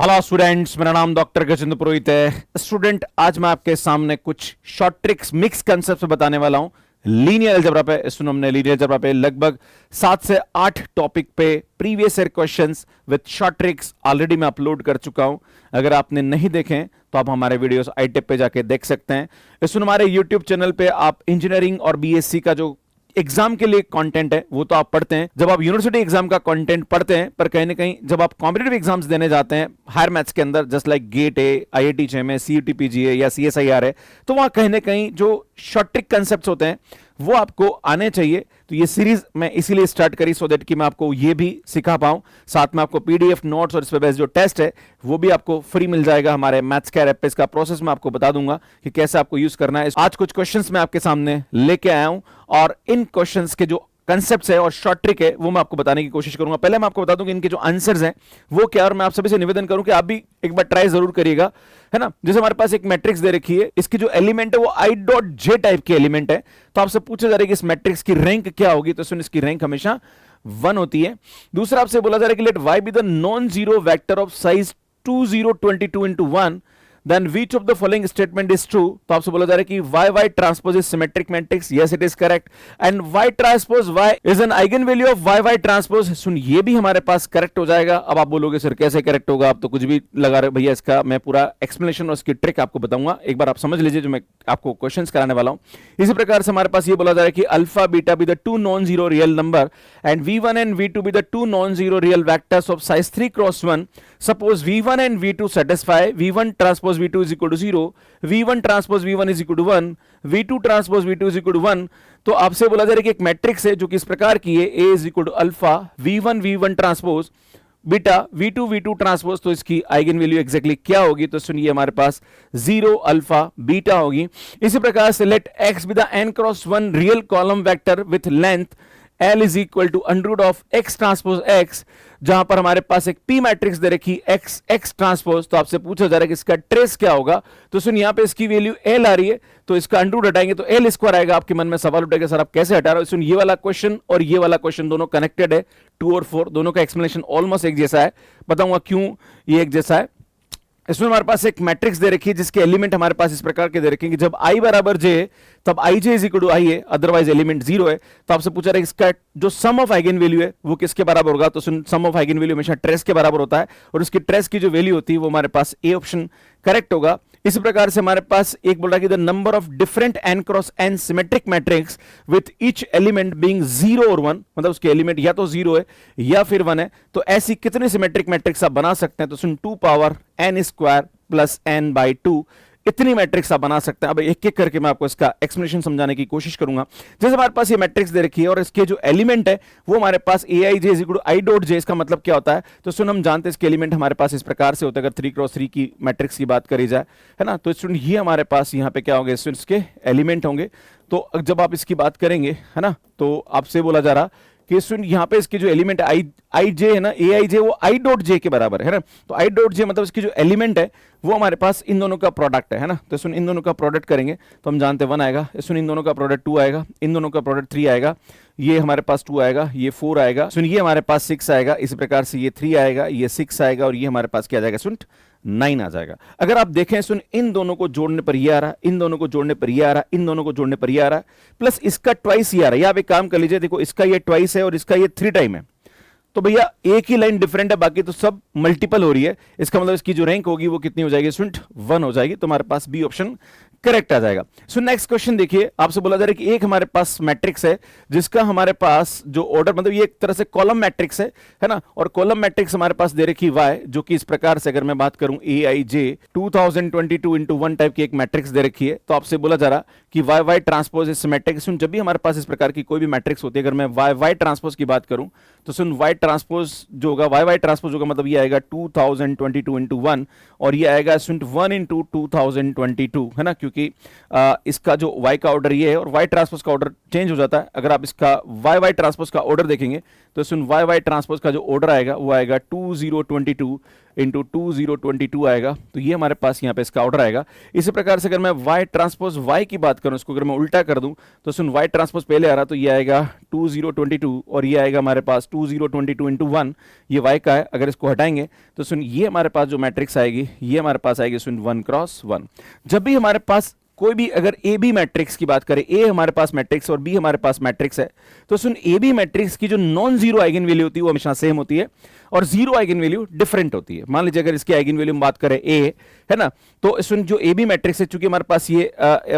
Hello students, मेरा नाम doctor Gajendra पुरोहित है। स्टूडेंट, आज मैं आपके सामने कुछ शॉर्ट ट्रिक्स मिक्स कंसेप्ट बताने वाला हूं लीनियर अलजेब्रा पे। इस हमने लीनियर अलजेब्रा पे लगभग 7 से 8 टॉपिक पे previous year questions with short tricks already मैं अपलोड कर चुका हूं। अगर आपने नहीं देखे तो आप हमारे वीडियोस आई टिप पे जाके देख सकते हैं। इस हमारे यूट्यूब चैनल पे आप इंजीनियरिंग और बीएससी का जो एग्जाम के लिए कंटेंट है वो तो आप पढ़ते हैं, जब आप यूनिवर्सिटी एग्जाम का कंटेंट पढ़ते हैं, पर कहीं ना कहीं जब आप कॉम्पिटिटिव एग्जाम्स देने जाते हैं हायर मैथ्स के अंदर, जस्ट लाइक गेट है, आईआईटी जेईई, सीयूटी पीजीए या सीएसआईआर है, तो वहां कहीं ना कहीं जो शॉर्ट ट्रिक कंसेप्ट्स होते हैं वो आपको आने चाहिए। तो ये सीरीज मैं इसीलिए स्टार्ट करी सो दैट कि मैं आपको ये भी सिखा पाऊं, साथ में आपको पीडीएफ नोट्स और इस पे बेस्ड जो टेस्ट है वो भी आपको फ्री मिल जाएगा। हमारे मैथ्स कैर ऐप पे इसका प्रोसेस मैं आपको बता दूंगा कि कैसे आपको यूज करना है। आज कुछ क्वेश्चंस मैं आपके सामने लेके आया हूं और इन क्वेश्चंस के जो कंसेप्ट्स है और शॉर्ट ट्रिक है वो मैं आपको बताने की कोशिश करूंगा। पहले मैं आपको बता दूं कि इनके जो आंसर्स हैं वो क्या, और मैं आप सभी से निवेदन करूं कि आप भी एक बार ट्राई जरूर करिएगा, है ना। जैसे हमारे पास एक मैट्रिक्स दे रखी है, इसकी जो एलिमेंट है वो आई डॉट जे टाइप के एलिमेंट है, तो आपसे पूछा जा रहा है कि इस मैट्रिक्स की रैंक क्या होगी, तो सुन इसकी रैंक हमेशा 1 होती है। दूसरा आपसे बोला जा रहा है कि let Y be the non zero vector of size 2022 into 1, then which of the following statement is true। तो आपसे बोला जा रहा है कि y transpose is symmetric matrix, yes it is correct, and y transpose y is an eigen value of y transpose. सुन ये भी हमारे पास करेक्ट हो जाएगा। अब आप बोलोगे सर कैसे करेक्ट होगा, आप तो कुछ भी लगा रहे भैया, इसका मैं पूरा एक्सप्लेनेशन और इसकी ट्रिक आपको बताऊंगा, एक बार आप समझ लीजिए जो मैं आपको क्वेश्चंस कराने वाला हूं। इसी प्रकार से हमारे पास ये बोला जा रहा है कि alpha beta be the two non zero real number and v1 and v2 be the two non zero real vectors of size 3x1। Suppose v1 and v2 satisfy v1 transpose v2 is equal to 0, v1 transpose v1 is equal to 1, v2 transpose v2 is equal to 1। तो आपसे बोला जा रहा है कि एक matrix है जो कि इस प्रकार की है, a is equal to alpha v1 transpose beta v2 transpose, तो इसकी आइगन वैल्यू एग्जैक्टली क्या होगी, तो सुनिए हमारे पास 0 अल्फा बीटा होगी। इसी प्रकार से let x be the n×1 real column vector with length L is equal to under root of x transpose x, जहां पर हमारे पास एक p मैट्रिक्स दे रखी x ट्रांसपोज। तो आपसे पूछा जा रहा है कि इसका ट्रेस क्या होगा, तो सुन यहां पे इसकी वैल्यू L आ रही है, तो इसका अंडर रूट हटाएंगे तो L स्क्वायर आएगा। आपके मन में सवाल उठेगा सर आप कैसे हटा रहे हो। सुन ये वाला क्वेश्चन और ये वाला क्वेश्चन दोनों कनेक्टेड है, 2 और 4 दोनों का एक्सप्लेनेशन ऑलमोस्ट एक जैसा है, बताऊंगा क्यों ये एक जैसा है। इसमें हमारे पास एक मैट्रिक्स दे रखी है जिसके एलिमेंट हमारे पास इस प्रकार के दे रखे हैं कि जब i बराबर j तब i j is equal to i है, अदरवाइज एलिमेंट 0 है। तो आपसे पूछा रहा है इसका जो सम ऑफ आइगन वैल्यू है वो किसके बराबर होगा, तो सम ऑफ आइगन वैल्यू हमेशा ट्रेस के बराबर होता है, और उसकी ट्रेस की जो वैल्यू होती है वो हमारे पास ए ऑप्शन करेक्ट होगा। इसी प्रकार से हमारे पास एक बोल रहा है कि the number of different n×n symmetric matrix with each element being 0 और 1, मतलब उसके एलिमेंट या तो 0 है या फिर 1 है, तो ऐसी कितने सिमेट्रिक मैट्रिक्स आप बना सकते हैं, तो सुन 2 power n square plus n by 2, इतनी मैट्रिक्स आप बना सकते हैं। अब एक एक करके मैं आपको इसका एक्सप्लेनेशन समझाने की कोशिश करूंगा। जैसे हमारे पास ये मैट्रिक्स दे रखी है और इसके जो एलिमेंट है वो हमारे पास aij is equal to i dot j, इसका मतलब क्या होता है, तो सुन हम जानते हैं इसके एलिमेंट हमारे पास इस प्रकार से होते हैं, अगर 3x3 की मैट्रिक्स की बात करी जाए, है ना, तो स्टूडेंट ये हमारे पास यहाँ पे क्या होंगे, इसके एलिमेंट होंगे। तो जब आप इसकी बात करेंगे, है ना, तो आपसे बोला जा रहा कि सुन यहाँ पे इसके जो एलिमेंट आई जे है ना, ए आई जे वो आई डॉट जे के बराबर है ना, तो आई डॉट जे मतलब इसकी जो एलिमेंट है वो हमारे पास इन दोनों का प्रोडक्ट है ना। तो सुन इन दोनों का प्रोडक्ट करेंगे तो हम जानते हैं 1 आएगा, सुन इन दोनों का प्रोडक्ट 2 आएगा, इन दोनों का प्रोडक्ट 3 आएगा, ये हमारे पास 2 आएगा, ये 4 आएगा, सुन ये हमारे पास 6 आएगा, इसी प्रकार से ये 3 आएगा, ये 6 आएगा, और ये हमारे पास क्या आ जाएगा, सुन 9 आ जाएगा। अगर आप देखें सुन इन दोनों को जोड़ने पर ये आ रहा, इन दोनों को जोड़ने पर ये आ रहा, इन दोनों को जोड़ने पर ये आ रहा, प्लस इसका ट्वाइस ये आ रहा है। आप एक काम कर लीजिए, देखो इसका ये ट्वाइस है और इसका ये 3 टाइम है, तो भैया एक ही लाइन डिफरेंट है, बाकी तो सब मल्टीपल हो रही है, इसका मतलब इसकी जो रैंक होगी वो कितनी हो जाएगी, स्टूडेंट 1 हो जाएगी। तो हमारे पास बी ऑप्शन करेक्ट आ जाएगा। सो नेक्स्ट क्वेश्चन देखिए, आपसे बोला जा रहा है कि एक हमारे पास मैट्रिक्स है जिसका हमारे पास जो ऑर्डर, मतलब ये एक तरह से कॉलम मैट्रिक्स है ना, और कॉलम मैट्रिक्स हमारे पास दे रखी y, जो कि इस प्रकार से अगर मैं बात करूं aij 2022 into 1 टाइप की एक मैट्रिक्स दे रखी है। तो आपसे बोला जा रहा कि y ट्रांसपोज इज सिमेट्रिक। सुन जब भी हमारे पास इस प्रकार की कोई भी मैट्रिक्स होती है, अगर मैं y ट्रांसपोज की बात करूं तो सुन y ट्रांसपोज जो होगा, y ट्रांसपोज होगा मतलब ये आएगा 2022 into 1, और ये आएगा सुन 1 into 2022, है ना, क्योंकि इसका जो y का ऑर्डर ये है और y ट्रांसपोज का ऑर्डर चेंज हो जाता है। अगर आप इसका y ट्रांसपोज का ऑर्डर देखेंगे तो सुन y ट्रांसपोज का जो ऑर्डर आएगा वो आएगा 2022 इंटू 2022 आएगा, तो ये हमारे पास यहाँ पे इसका ऑर्डर आएगा। इसी प्रकार से अगर मैं y ट्रांसपोज y की बात करूं, इसको अगर मैं उल्टा कर दूं तो सुन y ट्रांसपोज पहले आ रहा, तो ये आएगा 2022 और ये आएगा हमारे पास 2022 इंटू 1, ये y का है। अगर इसको हटाएंगे तो सुन ये हमारे पास जो मैट्रिक्स आएगी ये हमारे पास आएगी सुन 1 क्रॉस 1। जब भी हमारे पास कोई भी अगर ए बी मैट्रिक्स की बात करें, ए हमारे पास मैट्रिक्स और बी हमारे पास मैट्रिक्स है, तो सुन ए बी मैट्रिक्स की जो नॉन जीरो आइगन वैल्यू होती है वो हमेशा सेम होती है और जीरो आइगन वैल्यू डिफरेंट होती है। मान लीजिए अगर इसकी आइगन वैल्यू हम बात करें ए है ना, तो सुन जो ए बी मैट्रिक्स है, चूंकि हमारे पास ये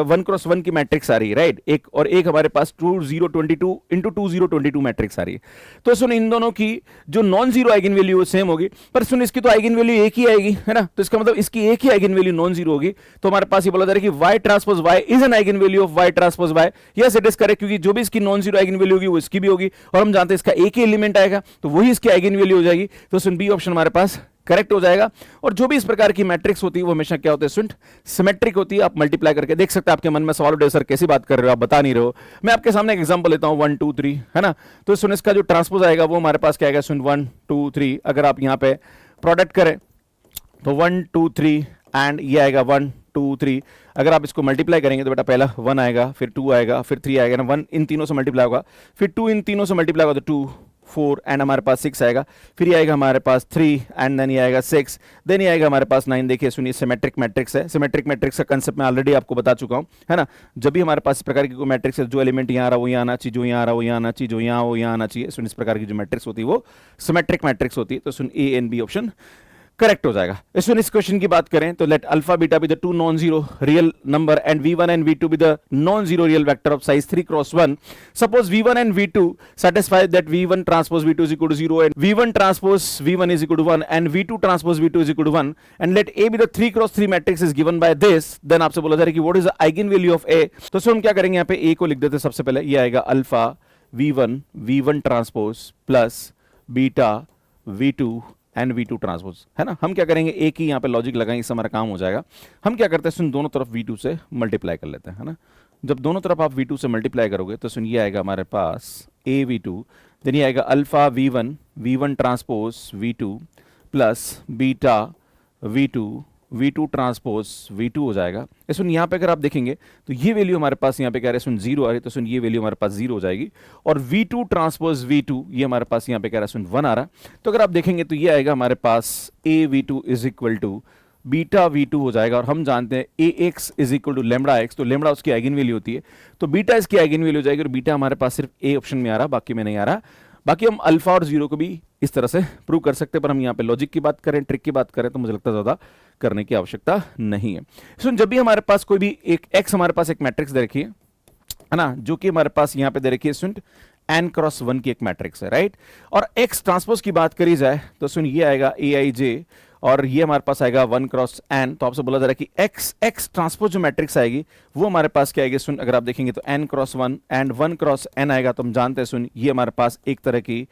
1 क्रॉस 1 की मैट्रिक्स आ रही है राइट, एक और एक हमारे पास 2022 इंटू 2022 मैट्रिक्स आ रही है, तो सुन इन दोनों की जो नॉन जीरो आइगन वैल्यू वो सेम होगी, पर सुन इसकी तो आइगन वैल्यू एक ही आएगी है ना, तो इसका मतलब इसकी एक ही आइगन वैल्यू नॉन जीरो होगी। तो हमारे पास ये बोला जा रहा है कि y transpose y is an eigen value of y transpose y। Yes it is correct, क्योंकि जो भी इसकी नॉन जीरो आइगन वैल्यू होगी वो इसकी भी होगी और हम जानते हैं इसका एक ही एलिमेंट आएगा तो वही इसकी आइगन वैल्यू हो जाएगी। तो सुन बी ऑप्शन हमारे पास करेक्ट हो जाएगा। और जो भी इस प्रकार की मैट्रिक्स होती है वो हमेशा क्या होते हैं स्टूडेंट, सिमेट्रिक होती है। आप मल्टीप्लाई करके देख सकते हैं, आपके मन में सवाल उठे सर कैसी बात कर रहे हो, आप बता नहीं रहे हो। मैं आपके सामने एक एग्जांपल लेता हूं 1 2 3 है ना, तो सुन इसका जो ट्रांसपोज आएगा वो हमारे पास क्या आएगा सुन 1 2 3। अगर आप यहां पे प्रोडक्ट करें तो 1 2 3 एंड ये आएगा 1 2 3। अगर आप इसको मल्टीप्लाई करेंगे तो बेटा पहला 1 आएगा, फिर 2 आएगा, फिर 3 आएगा ना, 1 इन तीनों से मल्टीप्लाई होगा, फिर 2 इन तीनों से मल्टीप्लाई होगा तो 2 4 एंड हमारे पास 6 आएगा, फिर ये आएगा हमारे पास 3 एंड देन ये आएगा 6, देन ये आएगा हमारे पास 9। देखिए सुनिए सिमेट्रिक मैट्रिक्स है। सिमेट्रिक मैट्रिक्स का कंसेप्ट मैं ऑलरेडी आपको बता चुका हूं है ना। जब भी हमारे पास इस प्रकार की कोई मैट्रिक्स है, जो एलिमेंट यहाँ आ रहा वो यहाँ आना चाहिए, जो यहाँ आ रहा वो यहाँ आना चाहिए, जो यहाँ वो यहाँ आना चाहिए, सुन इस प्रकार की जो मैट्रिक्स होती है वो सिमेट्रिक मैट्रिक्स होती है। तो सुन A and B option correct हो जाएगा। इस क्वेश्चन की बात करें तो let alpha beta be the two non zero real number and v1 and v2 be the non zero real vector of size 3 cross 1। Suppose v1 and v2 satisfy that v1 transpose v2 is equal to 0 and v1 transpose v1 is equal to 1 and v2 transpose v2 is equal to 1 and let a be the 3 cross 3 matrix is given by this, then आपसे बोला जा रहा है कि what is the eigen value of a। तो सो हम क्या करेंगे, यहाँ पे a को लिख देते हैं सबसे पहले, ये आएगा alpha v1 transpose plus beta v2 and v2 transpose है ना। हम क्या करेंगे, एक ही यहाँ पे लॉजिक लगाएंगे, इससे हमारा काम हो जाएगा। हम क्या करते हैं सुन दोनों तरफ v2 से मल्टीप्लाई कर लेते हैं है ना। जब दोनों तरफ आप v2 से मल्टीप्लाई करोगे तो सुन ये आएगा हमारे पास a v2, देन ये आएगा alpha v1 transpose v2 plus beta v2 transpose v2 हो जाएगा। सुन यहाँ पे अगर आप देखेंगे तो ये वैल्यू हमारे पास यहाँ पे क्या रहा है सुन 0 आ रही है, तो सुन ये वैल्यू हमारे पास 0 हो जाएगी और v2 ट्रांसपोज v2 ये हमारे पास यहाँ पे क्या रहा है सुन 1 आ रहा है। तो अगर आप देखेंगे तो ये आएगा हमारे पास a v2 is equal to beta v2 हो जाएगा और हम जानते हैं ax is equal to lambda x, तो लेमड़ा उसकी आइगन वैल्यू होती है, तो बीटा इसकी आइगन वैल्यू हो जाएगी और बीटा हमारे पास सिर्फ a ऑप्शन में आ रहा, बाकी में नहीं आ रहा। बाकी हम अल्फा और जीरो को भी इस तरह से प्रूव कर सकते हैं, पर हम यहाँ पे लॉजिक की बात करें, ट्रिक की बात करें तो मुझे लगता है ज्यादा करने की आवश्यकता नहीं है। सुन जब भी हमारे पास कोई भी एक x हमारे पास एक मैट्रिक्स दे रखी है ना, जो कि हमारे पास यहाँ पे दे रखी है सुन n क्रॉस 1 की एक मैट्रिक्स है राइट, और x ट्रांसपोज की बात करी जाए तो सुन ये आएगा aij और ये हमारे पास आएगा 1 क्रॉस n। तो आपसे बोला जा रहा है कि x ट्रांसपोज जो मैट्रिक्स आएगी वो हमारे पास क्या आएगी सुन, अगर आप देखेंगे तो n cross 1 and 1 cross n आएगा, तो हम जानते हैं सुन ये हमारे पास एक तरह की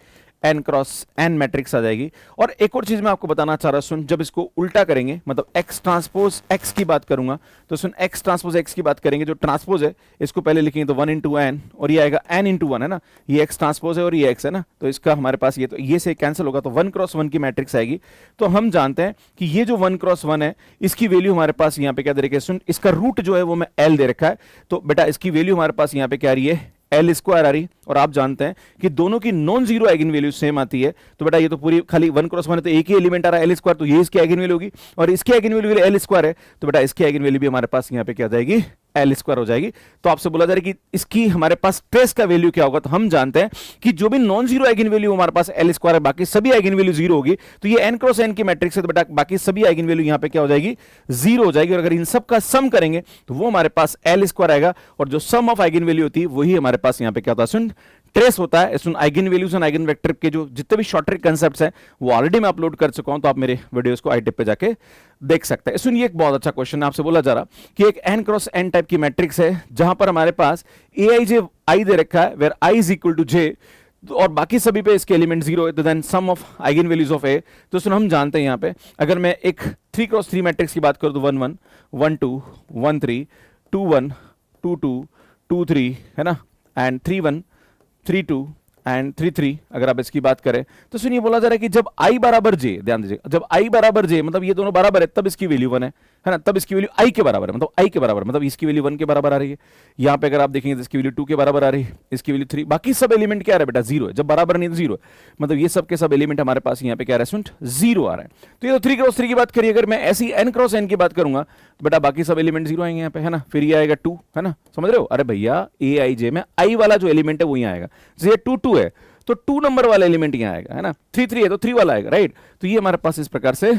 n क्रॉस n मैट्रिक्स आ जाएगी। और एक और चीज मैं आपको बताना चाह रहा हूं सुन, जब इसको उल्टा करेंगे मतलब x ट्रांसपोज x की बात करूंगा तो सुन x ट्रांसपोज x की बात करेंगे, जो ट्रांसपोज है इसको पहले लिखेंगे तो 1 इंटू n और ये आएगा n इंटू 1 है ना, ये x ट्रांसपोज है और ये x है ना, तो इसका हमारे पास ये तो ये से कैंसिल होगा तो 1 क्रॉस 1 की मैट्रिक्स आएगी। तो हम जानते हैं कि ये जो 1 क्रॉस 1 है इसकी वैल्यू हमारे पास यहाँ पे क्या दे रखी है सुन, इसका रूट जो है वो मैं l दे रखा है, तो बेटा इसकी वैल्यू हमारे पास यहाँ पे क्या आ रही है एल स्क्वायर आ रही, और आप जानते हैं कि दोनों की non zero eigen value same आती है, तो बेटा ये तो पूरी खाली 1 क्रॉस 1 है तो एक ही एलिमेंट आ रहा है एल स्क्वायर, तो ये इसकी आइगन वैल्यू होगी और इसकी आइगन वैल्यू एल स्क्वायर है, तो बेटा इसकी आइगन वैल्यू भी हमारे पास यहाँ पे क्या आ जाएगी एल स्क्वायर हो जाएगी। तो आपसे बोला जा रहा है कि इसकी हमारे पास ट्रेस का वैल्यू क्या होगा, तो हम जानते हैं कि जो भी नॉन जीरो आइगन वैल्यू हमारे पास एल स्क्वायर है, बाकी सभी आइगन वैल्यू जीरो होगी, तो ये एन क्रॉस एन की मैट्रिक्स है, तो बेटा बाकी सभी आइगन वैल्यू यहाँ पे क्या हो जाएगी जीरो हो जाएगी, और अगर इन सब का सम करेंगे तो वो हमारे पास एल स्क्वायर आएगा, और जो सम ऑफ आइगन वैल्यू होती है वही हमारे पास यहाँ पे क्या होता है सुन ट्रेस होता है। सुन आइगन वैल्यूज और आइगन वेक्टर के जो जितने भी शॉर्ट ट्रिक कांसेप्ट्स हैं वो ऑलरेडी मैं अपलोड कर चुका हूं, तो आप मेरे वीडियोस को आई टिप पे जाके देख सकते हैं। सुन ये एक बहुत अच्छा क्वेश्चन है, आपसे बोला जा रहा कि एक n क्रॉस n टाइप की मैट्रिक्स है जहां पर हमारे पास aij i दे रखा है where i is equal to j, और बाकी सभी पे इसके एलिमेंट जीरो है, तो then sum of eigen values of a। तो सुन हम जानते हैं यहाँ पे अगर मैं एक 3 क्रॉस 3 मैट्रिक्स की बात करूं तो 1 1 1 2 1 3 2 1 2 2 2 3 है ना, एंड 3 1 3 2 एंड 3 3 अगर आप इसकी बात करें तो सुनिए बोला जा रहा है कि जब i बराबर j, ध्यान दीजिए, जब i बराबर j मतलब ये दोनों बराबर है तब इसकी वैल्यू 1 है ना, तब इसकी वैल्यू i के बराबर है, मतलब i के बराबर मतलब इसकी वैल्यू 1 के बराबर आ रही है। यहाँ पे अगर आप देखेंगे तो इसकी वैल्यू 2 के बराबर आ रही है, इसकी वैल्यू 3, बाकी सब एलिमेंट क्या आ रहा है बेटा 0 है, जब बराबर नहीं तो 0 है, मतलब ये सब के सब एलिमेंट हमारे पास यहाँ पे क्या रहा है, 0 आ रहा है। तो ये तो 3 क्रॉस 3 की बात करिए, अगर मैं ऐसी n क्रॉस n की बात करूंगा तो बेटा बाकी सब एलिमेंट 0 आएंगे यहाँ पे, है ना, फिर ये आएगा 2, है ना, समझ रहे हो, अरे भैया ए आई जे में i वाला जो एलिमेंट है वो यहाँ आएगा, ये 2 2 है तो 2 नंबर वाला एलिमेंट यहाँ आएगा, है ना, 3 3 है तो 3 वाला आएगा, राइट। तो ये हमारे पास इस प्रकार से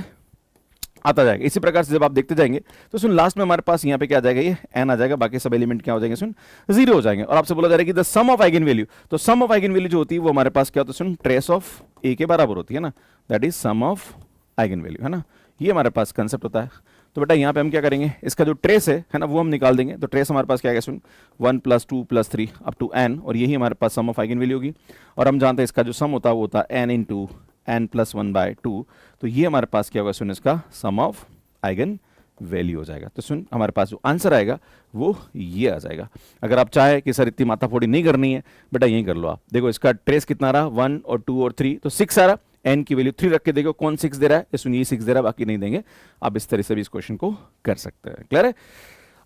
आता जाएगा। इसी प्रकार से जब आप देखते जाएंगे तो सुन लास्ट में हमारे पास यहाँ पे क्या आ जाएगा, ये n आ जाएगा, बाकी सब एलिमेंट क्या हो जाएंगे, सुन 0 हो जाएंगे। और आपसे बोला जा रहा है कि the sum of eigen value, तो सम ऑफ आइगन वैल्यू जो होती है वो हमारे पास क्या होता है, सुन ट्रेस ऑफ a के बराबर होती है ना, that is sum of eigen value, है ना, ये हमारे पास कंसेप्ट होता है। तो बेटा यहाँ पे हम क्या करेंगे, इसका जो ट्रेस है ना, वो हम निकाल देंगे। तो ट्रेस हमारे पास क्या है, सुन 1 + 2 + 3 अप टू n, और यही हमारे पास सम ऑफ आइगन वैल्यू होगी। और हम जानते हैं इसका जो सम होता है वो होता है n × n + 1/2, तो ये हमारे पास क्या होगा, सुन इसका सम ऑफ आइगन वैल्यू हो जाएगा। तो सुन हमारे पास जो आंसर आएगा वो ये आ जाएगा। अगर आप चाहे कि सर इतनी माथाफोड़ी नहीं करनी है बेटा, यही कर लो आप, देखो इसका ट्रेस कितना रहा, 1 और 2 और 3, तो 6 आ रहा, n की वैल्यू 3 रख के देखो कौन 6 दे रहा है, सुनिए 6 दे रहा है, बाकी नहीं देंगे। आप इस तरह से भी इस क्वेश्चन को कर सकते हैं। क्लियर है,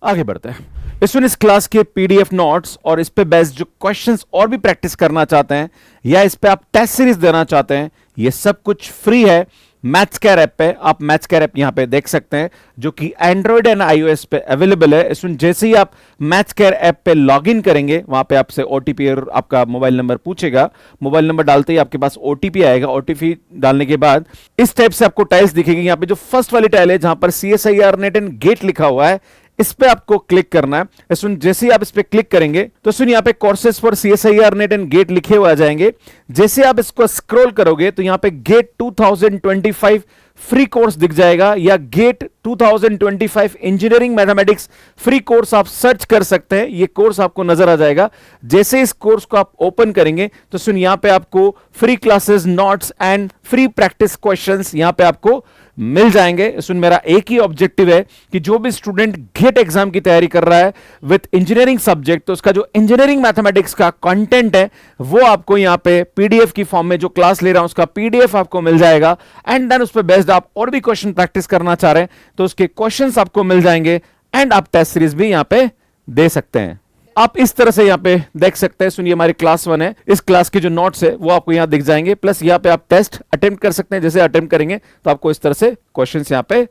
आगे बढ़ते हैं। इस क्लास के पीडीएफ नोट्स और इस पे बेस्ड जो क्वेश्चंस और भी प्रैक्टिस करना चाहते हैं या इस पे आप टेस्ट सीरीज देना चाहते हैं, ये सब कुछ फ्री है मैथ्स केयर ऐप पे। आप मैथ्स केयर ऐप यहां पे देख सकते हैं जो कि एंड्रॉइड एंड आईओएस पे अवेलेबल है। इसमें जैसे ही आप मैथ्स केयर ऐप पे लॉगिन करेंगे, वहां पे आपसे ओटीपी और आपका मोबाइल नंबर पूछेगा। मोबाइल नंबर डालते ही आपके पास ओटीपी आएगा। ओटीपी डालने के बाद इस टाइप से आपको टाइल्स दिखेगी। यहां पे जो फर्स्ट वाली टाइल है जहां पर CSIR नेट एंड गेट लिखा हुआ है, इस पे आपको क्लिक करना है। सुन जैसे ही आप इस पे क्लिक करेंगे तो सुन यहाँ पे courses for CSIR NET and GATE लिखे हुए आ जाएंगे। जैसे आप इसको स्क्रॉल करोगे तो यहाँ पे गेट 2025 फ्री कोर्स दिख जाएगा, या GATE 2025 engineering mathematics free course आप सर्च कर सकते हैं। ये कोर्स आपको नजर आ जाएगा। जैसे इस कोर्स को आप ओपन करेंगे तो सुन यहाँ पे आपको free classes, notes and free practice questions यहाँ पे आपको मिल जाएंगे। सुन मेरा एक ही ऑब्जेक्टिव है कि जो भी स्टूडेंट गेट एग्जाम की तैयारी कर रहा है विद इंजीनियरिंग सब्जेक्ट, तो उसका जो इंजीनियरिंग मैथमेटिक्स का कंटेंट है वो आपको यहाँ पे पीडीएफ की फॉर्म में जो क्लास ले रहा हूं उसका पीडीएफ आपको मिल जाएगा। एंड देन उस पर बेस्ड आप और भी क्वेश्चन प्रैक्टिस करना चाह रहे हैं तो उसके क्वेश्चंस आपको मिल जाएंगे। एंड आप टेस्ट सीरीज भी यहाँ पे दे सकते हैं। आप इस तरह से यहाँ पे देख सकते हैं। सुनिए हमारी क्लास 1 है, इस क्लास के जो नोट्स है वो आपको यहाँ दिख जाएंगे, प्लस यहाँ पे आप टेस्ट अटेम्प्ट कर सकते हैं। जैसे अटेम्प्ट करेंगे तो आपको इस तरह से क्वेश्चंस यहाँ पे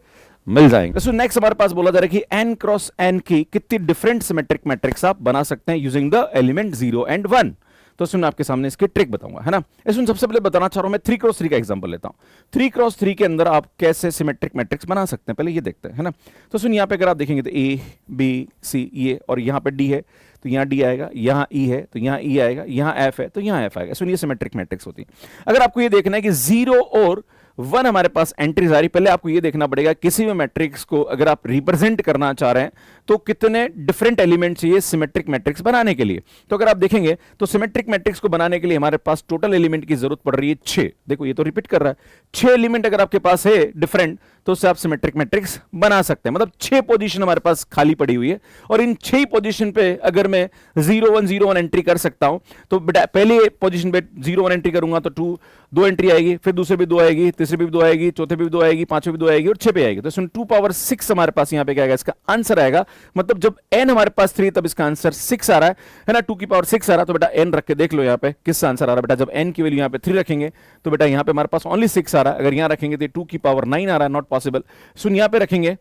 मिल जाएंगे। सो नेक्स्ट हमारे पास बोला जा रहा है कि n क्रॉस n की कितनी डिफरेंट सिमेट्रिक मैट्रिक्स आप बना सकते हैं यूजिंग द एलिमेंट 0 and 1। तो सुन आपके सामने इसकी ट्रिक बताऊंगा, है ना। इसमें सबसे पहले बताना चाह रहा हूं मैं 3 क्रॉस 3 का एग्जांपल लेता हूं। 3 क्रॉस 3 के अंदर आप कैसे सिमेट्रिक मैट्रिक्स बना सकते हैं पहले ये देखते हैं, है ना। तो सुन यहाँ पे अगर आप देखेंगे तो A B C ये, और यहाँ पे D है तो यहाँ D आएगा, यहाँ E है तो यहाँ E आएगा, यहाँ F है तो यहाँ F आएगा। सुन ये सिमेट्रिक मैट्रिक्स होती है। अगर आपको ये देखना है कि 0 और 1 हमारे पास एंट्रीज आ रही, पहले आपको ये देखना पड़ेगा किसी भी मैट्रिक्स को अगर आप रिप्रेजेंट करना चाह रहे हैं तो कितने डिफरेंट एलिमेंट चाहिए सिमेट्रिक मैट्रिक्स बनाने के लिए। तो अगर आप देखेंगे तो सिमेट्रिक मैट्रिक्स को बनाने के लिए हमारे पास टोटल एलिमेंट की जरूरत पड़ रही है 6। देखो ये तो रिपीट कर रहा है, 6 एलिमेंट अगर आपके पास है डिफरेंट तो उससे आप सिमेट्रिक मैट्रिक्स बना सकते हैं। मतलब 6 पोजीशन हमारे पास खाली पड़ी हुई है और इन 6 ही पोजीशन पे अगर मैं 0 1 0 1 एंट्री कर सकता हूं तो पहले पोजीशन पे 0 1 एंट्री करूंगा तो 2 एंट्री आएगी, फिर दूसरे पे 2 आएगी, तीसरे पे भी 2 आएगी, चौथे पे भी 2 आएगी, पांचवे पे 2 आएगी और 6 पे आएगी। तो इसमें 2 पावर 6 हमारे पास यहाँ पे क्या आएगा, इसका आंसर आएगा। मतलब जब n हमारे पास 3 तब इसका आंसर 6 आ रहा है ना। 2 की पावर 6 आ रहा है तो बेटा n रख के देख लो यहाँ पे किसका आंसर आ रहा है। बेटा जब n की वैल्यू यहाँ पे 3 रखेंगे तो बेटा यहाँ पे हमारे पास ओनली 6 आ रहा है। अगर यहाँ रखेंगे तो 2 की पावर 9 आ रहा है, नॉट पॉसिबल। सुन यहाँ पे रखेंगे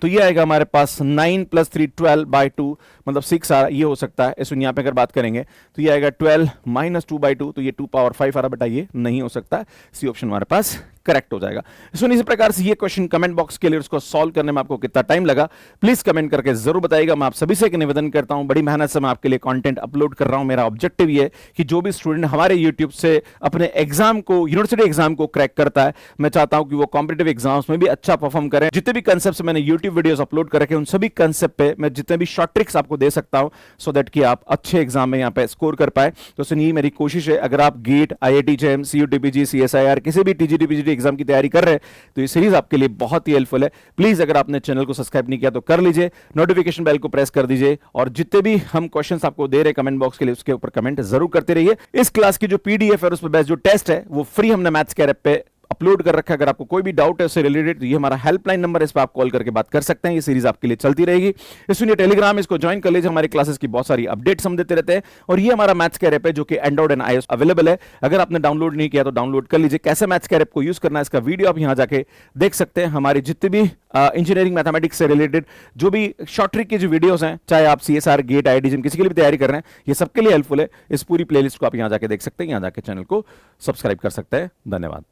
तो ये आएगा हमारे पास 9 + 3 12/2 मतलब 6 आ रहा, ये हो सकता है। सुन यहाँ पे अगर बात करेंगे तो ये आएगा 12 - 2/2 तो ये 2 पावर 5 आ रहा, बेटा ये नहीं हो सकता। सी ऑप्शन हमारे पास करेक्ट हो जाएगा। सुन इसी प्रकार से ये क्वेश्चन कमेंट बॉक्स के लिए उसको सॉल्व करने में आपको कितना टाइम लगा प्लीज कमेंट करके जरूर बताइएगा। मैं आप सभी से एक निवेदन करता हूं, बड़ी मेहनत से मैं आपके लिए कंटेंट अपलोड कर रहा हूं। मेरा ऑब्जेक्टिव ये है कि जो भी स्टूडेंट हमारे यूट्यूब से अपने एग्जाम को, यूनिवर्सिटी एग्जाम को क्रैक करता है, मैं चाहता हूं कि वो कॉम्पिटिटिव एग्जाम्स में भी अच्छा परफॉर्म करें। जितने भी कंसेप्ट मैंने यूट्यूब वीडियोस अपलोड कर रखे उन सभी कंसेप्ट पे मैं जितने भी शॉर्ट ट्रिक्स आपको दे सकता हूं सो दैट कि आप अच्छे एग्जाम में यहाँ पे स्कोर कर पाए। तो सुनिए मेरी कोशिश है, अगर आप gate, IIT JEM, CUTPG, CSIR किसी भी TGT PGT एग्जाम की तैयारी कर रहे हैं तो ये सीरीज आपके लिए बहुत ही हेल्पफुल है। प्लीज अगर आपने चैनल को सब्सक्राइब नहीं किया तो कर लीजिए, नोटिफिकेशन बेल को प्रेस कर दीजिए और जितने भी हम क्वेश्चंस आपको दे रहे हैं कमेंट बॉक्स के लिए उसके ऊपर कमेंट जरूर करते रहिए। इस क्लास की जो पीडीएफ है उस पर बेस्ड जो टेस्ट है वो फ्री हमने मैथ्स के ऐप पे अपलोड कर रखा है। अगर आपको कोई भी डाउट है उससे रिलेटेड तो ये हमारा हेल्पलाइन नंबर है, इस पर आप कॉल करके बात कर सकते हैं। ये सीरीज आपके लिए चलती रहेगी। इसलिए टेलीग्राम इसको ज्वाइन कर लीजिए, हमारी क्लासेस की बहुत सारी अपडेट्स हम देते रहते हैं। और ये हमारा मैथ्स के ऐप है जो कि एंड्रॉइड एंड आईओएस अवेलेबल है। अगर आपने डाउनलोड नहीं किया तो डाउनलोड कर लीजिए। कैसे मैथ्स के ऐप को यूज करना है इसका वीडियो आप यहां जाके देख सकते हैं। हमारी जितनी भी इंजीनियरिंग मैथमेटिक्स से रिलेटेड जो भी शॉर्ट ट्रिक की जो वीडियोस हैं, चाहे आप सीएसआर, गेट, आईआईटी किसी के लिए भी तैयारी कर रहे हैं, ये सबके लिए हेल्पफुल है। इस पूरी प्लेलिस्ट को आप यहां जाके देख सकते हैं, यहां जाके चैनल को सब्सक्राइब कर सकते हैं। धन्यवाद।